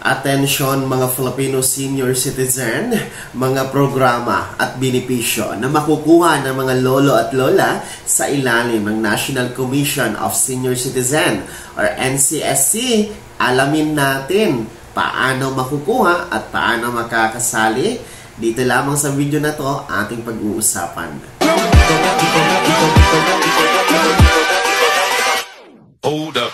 Atensyon mga Filipino senior citizen, mga programa at benepisyo na makukuha ng mga lolo at lola sa ilalim ng National Commission of Senior Citizen or NCSC. Alamin natin paano makukuha at paano makakasali. Dito lamang sa video na to ating pag-uusapan. Hold up.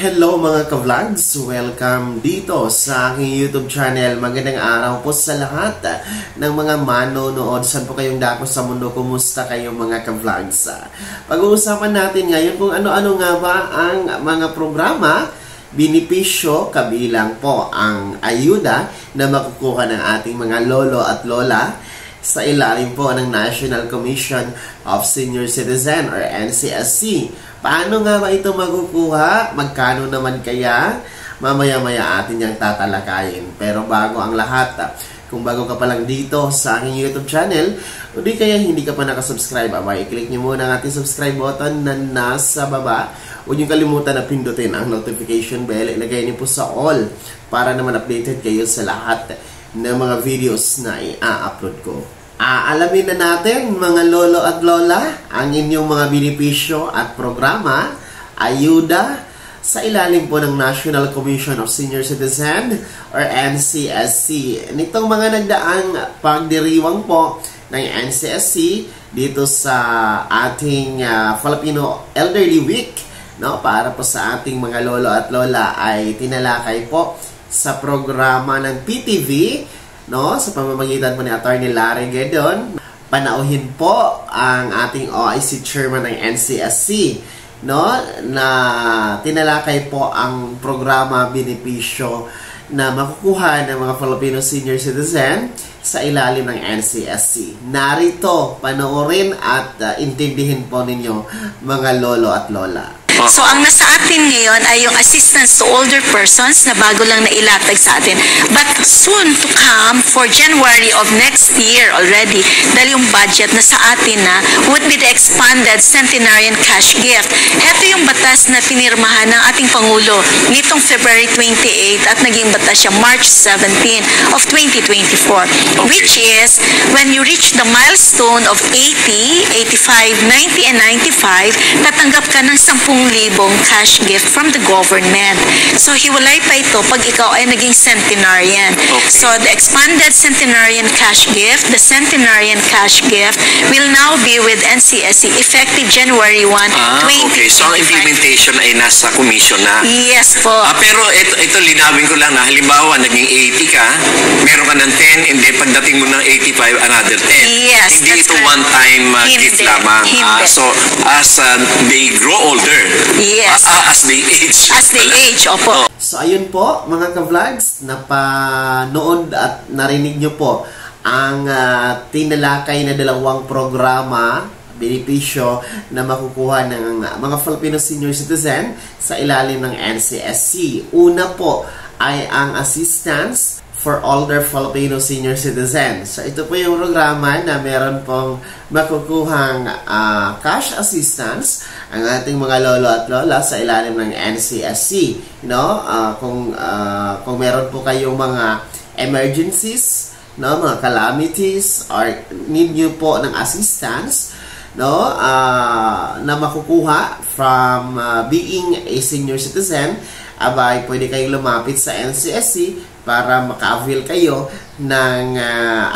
Hello mga ka-vlogs! Welcome dito sa aking YouTube channel. Magandang araw po sa lahat ng mga manonood. Saan po kayong dako sa mundo? Kumusta kayo mga ka-vlogs? Pag-uusapan natin ngayon kung ano-ano nga ba ang mga programa, benepisyo, kabilang po ang ayuda na makukuha ng ating mga lolo at lola sa ilalim po ng National Commission of Senior Citizen or NCSC. Paano nga ba ito makukuha? Magkano naman kaya? Mamaya-maya atin niyang tatalakayin. Pero bago ang lahat, kung bago ka pa lang dito sa aking YouTube channel, o di kaya hindi ka pa nakasubscribe, i-click niyo muna ang ating subscribe button na nasa baba. Huwag niyo kalimutan na pindutin ang notification bell. Ilagay niyo po sa all para naman updated kayo sa lahat ng mga videos na i-upload ko. Alamin na natin mga lolo at lola ang inyong mga benepisyo at programa, ayuda sa ilalim po ng National Commission of Senior Citizen or NCSC. Nitong mga nagdaang pagdiriwang po ng NCSC dito sa ating Filipino Elderly Week, no, para po sa ating mga lolo at lola ay tinalakay po sa programa ng PTV, no, sa pamamagitan po ni Attorney Larry Gedon. Panauhin po ang ating OIC Chairman ng NCSC, no, na tinalakay po ang programa benepisyo na makukuha ng mga Filipino senior citizen sa ilalim ng NCSC. Narito, panoorin at intindihin po ninyo mga lolo at lola. So, ang nasa atin ngayon ay yung assistance to older persons na bago lang nailatag sa atin. But soon to come, for January of next year already, dahil yung budget na sa atin na would be the expanded centenarian cash gift. Ito yung batas na pinirmahan ng ating Pangulo nitong February 28 at naging batas siya March 17 of 2024. Okay. Which is, when you reach the milestone of 80, 85, 90, and 95, tatanggap ka ng 10,000 cash gift from the government. So, hiwalay pa ito pag ikaw ay naging centenarian. Okay. So, the expanded centenarian cash gift, the centenarian cash gift will now be with NCSC effective January 1, 2025. Okay. So, ang implementation ay nasa commission na? Yes po. Pero ito linawin ko lang na halimbawa, naging 80 ka, meron ka ng 10, and then pagdating mo ng 85, another 10. Yes. Hindi ito one-time gift lamang. So, as they grow older, yes. As they age. As they age, opo. So, ayun po, mga ka-vlogs, napanood at narinig nyo po ang tinalakay na dalawang programa, benepisyo na makukuha ng mga Filipino senior citizen sa ilalim ng NCSC. Una po ay ang assistance for older Filipino senior citizens. So, ito po yung programa na meron pong makukuhang cash assistance ang ating mga lolo at lola sa ilalim ng NCSC. No? Kung meron po kayong mga emergencies, no, mga calamities, or need nyo po ng assistance, no, na makukuha from being a senior citizen, abay, pwede kayong lumapit sa NCSC para maka-avail kayo ng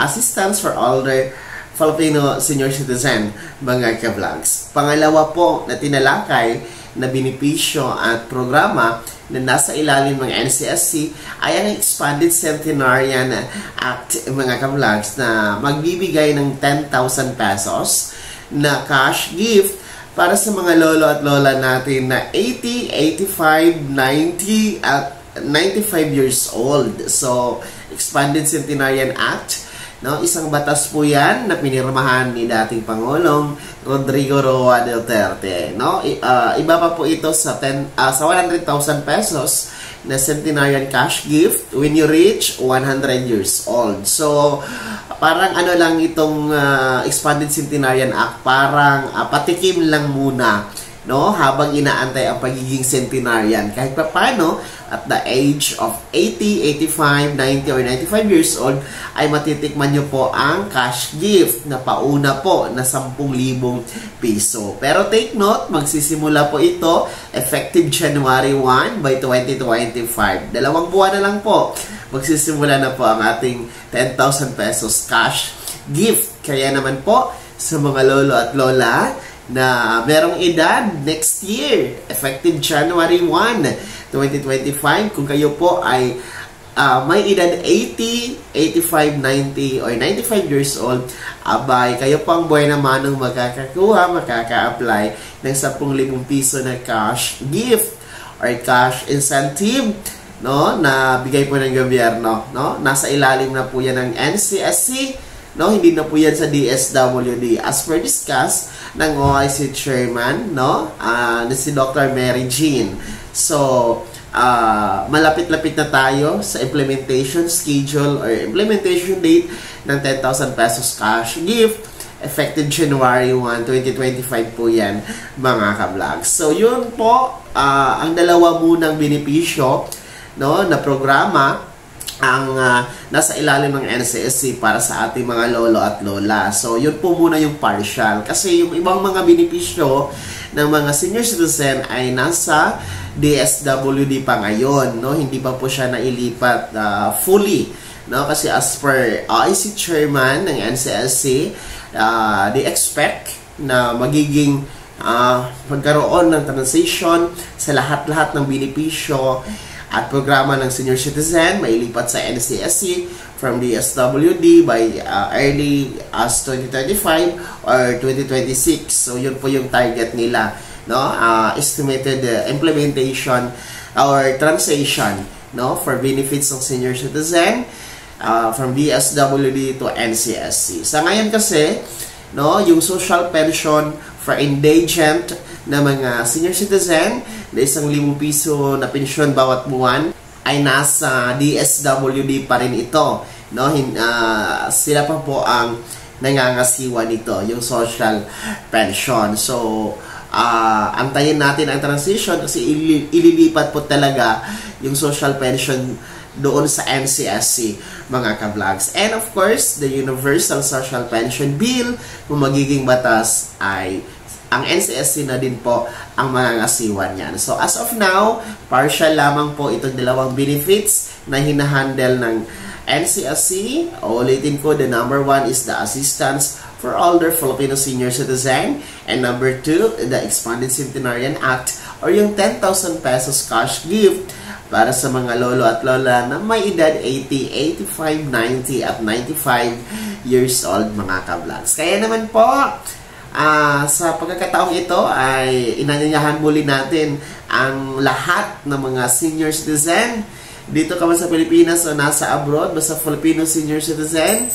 assistance for older Filipino senior citizen, mga ka-vlogs. Pangalawa po na tinalakay na benepisyo at programa na nasa ilalim ng NCSC ay ang Expanded Centenarian Act, mga ka-vlogs, na magbibigay ng 10,000 pesos na cash gift para sa mga lolo at lola natin na 80, 85, 90 at 95 years old. So, Expanded Centenarian Act, no, isang batas po yan na pinirmahan ni dating Pangulong Rodrigo Roa Duterte. No? Iba pa po ito sa 100,000 pesos na centenarian cash gift when you reach 100 years old. So, parang ano lang itong Expanded Centenarian Act, parang patikim lang muna, no, habang inaantay ang pagiging centenarian. Kahit pa paano, at the age of 80, 85, 90, or 95 years old, ay matitikman nyo po ang cash gift na pauna po na 10,000 piso. Pero take note, magsisimula po ito effective January 1 by 2025. 2 buwan na lang po, magsisimula na po ang ating 10,000 pesos cash gift. Kaya naman po, sa mga lolo at lola na merong edad next year, effective January 1, 2025, kung kayo po ay may edad 80, 85, 90, or 95 years old, abay, kayo po ang buhay na manong makaka-apply ng 10,000 piso na cash gift or cash incentive, no, na bigay po ng gobyerno, no? Nasa ilalim na po yan ng NCSC, no, hindi na po yan sa DSWD. As per discuss ng OIC chairman, no, na si Dr. Mary Jean. So, malapit-lapit na tayo sa implementation schedule or implementation date ng 10,000 pesos cash gift effective January 1, 2025 po yan, mga ka-vlogs. So, yun po ang dalawa munang benepisyo, no, na programa ang nasa ilalim ng NCSC para sa ating mga lolo at lola. So, yun po muna yung partial. Kasi yung ibang mga benepisyo ng mga senior citizen ay nasa DSWD pa ngayon, no? Hindi pa po siya nailipat fully, no? Kasi as per OIC chairman ng NCSC, they expect na magiging magkaroon ng transition sa lahat-lahat ng benepisyo at programa ng senior citizen mailipat sa NCSC from DSWD by early as 2025 or 2026. So, yun po yung target nila, no? Estimated implementation or transition, no, for benefits ng senior citizen from DSWD to NCSC. Sa ngayon kasi, no, yung social pension for indigent na mga senior citizen na 1,000 piso na pensyon bawat buwan ay nasa DSWD pa rin ito, no? Sila pa po ang nangangasiwa nito, yung social pension. So, antayin natin ang transition kasi ililipat po talaga yung social pension doon sa NCSC, mga ka-vlogs. And of course, the Universal Social Pension Bill, kung magiging batas, ay ang NCSC na din po ang mangangasiwan niyan. So, as of now, partial lamang po itong dalawang benefits na hinahandle ng NCSC. Ulitin ko, the number 1 is the assistance for older Filipino senior citizen. And number 2, the Expanded Centenarian Act or yung 10,000 pesos cash gift para sa mga lolo at lola na may edad 80, 85, 90 at 95 years old, mga ka-vlogs. Kaya naman po, sa pagkakataong ito ay inanyayahan muli natin ang lahat ng mga senior citizen dito ka man sa Pilipinas o nasa abroad, basta Filipino senior citizen,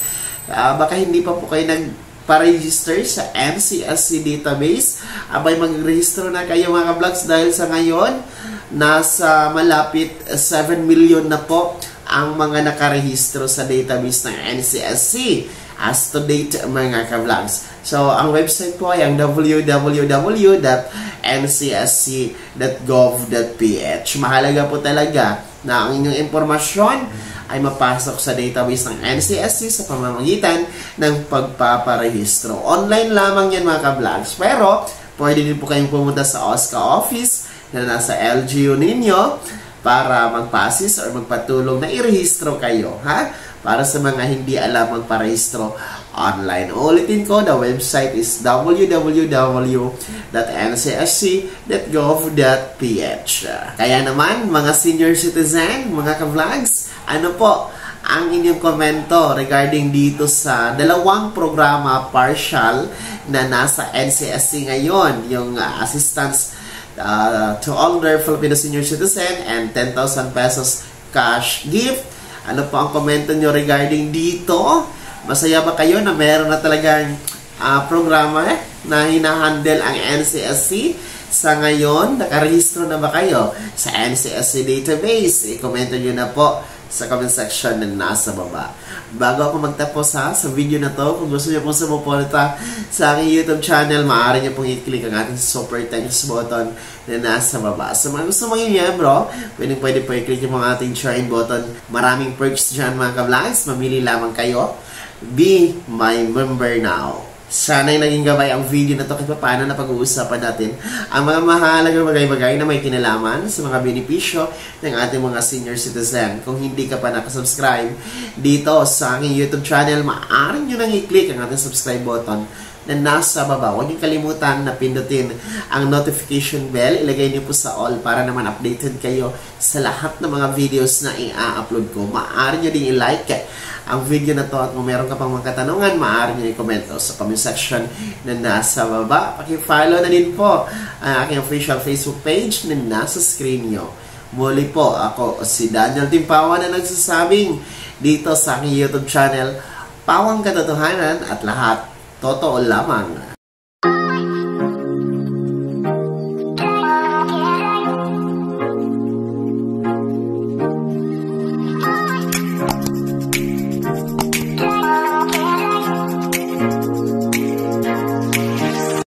baka hindi pa po kayo nagpa-register sa NCSC database, abay mag-register na kayo, mga vlogs, dahil sa ngayon nasa malapit 7 million na po ang mga nakarehistro sa database ng NCSC as to date, mga ka-vlogs. So, ang website po ay ang www.ncsc.gov.ph. Mahalaga po talaga na ang inyong impormasyon ay mapasok sa database ng NCSC sa pamamagitan ng pagpaparehistro. Online lamang yan, mga ka-vlogs. Pero, pwede din po kayong pumunta sa OSCA office na nasa LGU ninyo para magpa-assist or magpatulong na irehistro kayo, ha? Para sa mga hindi alam magparehistro online. Ulitin ko, the website is www.ncsc.gov.ph. Kaya naman, mga senior citizen, mga ka-vlogs, ano po ang inyong komento regarding dito sa dalawang programa partial na nasa NCSC ngayon, yung assistance to older Filipino senior citizen and 10,000 pesos cash gift. Ano po ang komento nyo regarding dito? Masaya ba kayo na meron na talagang programa na hinahandle ang NCSC Sa ngayon, nakarehistro na ba kayo sa NCSC database? I-komento nyo na po sa comment section na nasa baba. Bago ako magtapos sa video na to, kung gusto niyo pong sumuporta sa aking YouTube channel, maaari niyo pong i-click ang ating super thanks button na nasa baba. Sa mga gusto maging miyembro, pwede po i-click yung mga ating join button. Maraming perks dyan mga ka-vlogs. Mamili lamang kayo. Be my member now. Sana'y naging gabay ang video na to kahit paano na pag-uusapan natin ang mga mahalagang bagay-bagay na may kinalaman sa mga benepisyo ng ating mga senior citizen. Kung hindi ka pa nakasubscribe dito sa aking YouTube channel, maaari nyo nang i-click ang ating subscribe button na nasa baba. Huwag nyo kalimutan na pindutin ang notification bell. Ilagay nyo po sa all para naman updated kayo sa lahat ng mga videos na i-upload ko. Maaari nyo din i-like ang video na to at kung meron ka pang mga katanungan, maaari nyo i-komento sa comment section na nasa baba. Paki-follow na din po ang aking official Facebook page na nasa screen nyo. Muli po, ako si Daniel Timpawan na nagsasabing dito sa aking YouTube channel, Pawang Katotohanan at lahat totoo lamang.